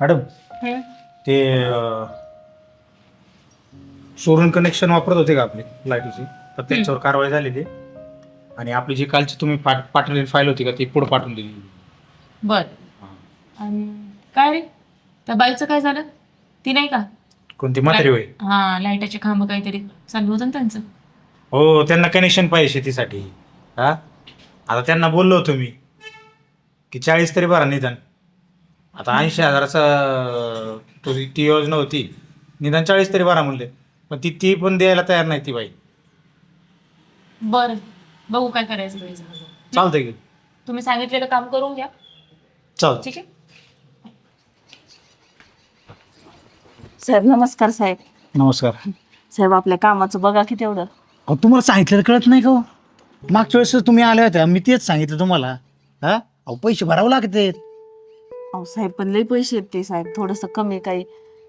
Madam ते चोरून connection वापरत होते का आपली लाईटीची, तर त्यांच्यावर कारवाई झालेली आहे. आणि आपली जी कालची तुम्ही पाठवलेली फाईल होती का ती पुढे पाठवून दिली. बर. आणि काय रे त्या बाईचं काय झालं? ती नाही का कोणती म्हातारी होय? हा लाईटाचे खांब काहीतरी चालू होतं ना त्यांचं. हो, त्यांना कनेक्शन पाहिजे शेतीसाठी. हा, आता त्यांना बोललो होतो मी की 40 तरी भरा निदान. आता 80,000चा ती योजना होती, निदान 40 तरी भरा म्हणले, पण ती पण द्यायला तयार नाही ती बाई. बर, बघू काय करायचं बाईचं. चालतंय की? तुम्ही सांगितलेलं काम करून घ्या. चालतं. ठीक आहे. साहेब नमस्कार साहेब. नमस्कार. साहेब आपल्या कामाचं बघा की तेवढं. अहो तुम्हाला सांगितलं कळत नाही का हो? मागच्या वेळेस तुम्ही आल्या होत्या, मी तेच सांगितलं तुम्हाला. अहो पैसे भरावं लागते. अहो साहेब पण लई पैसे आहेत ते साहेब, थोडंसं कमी काही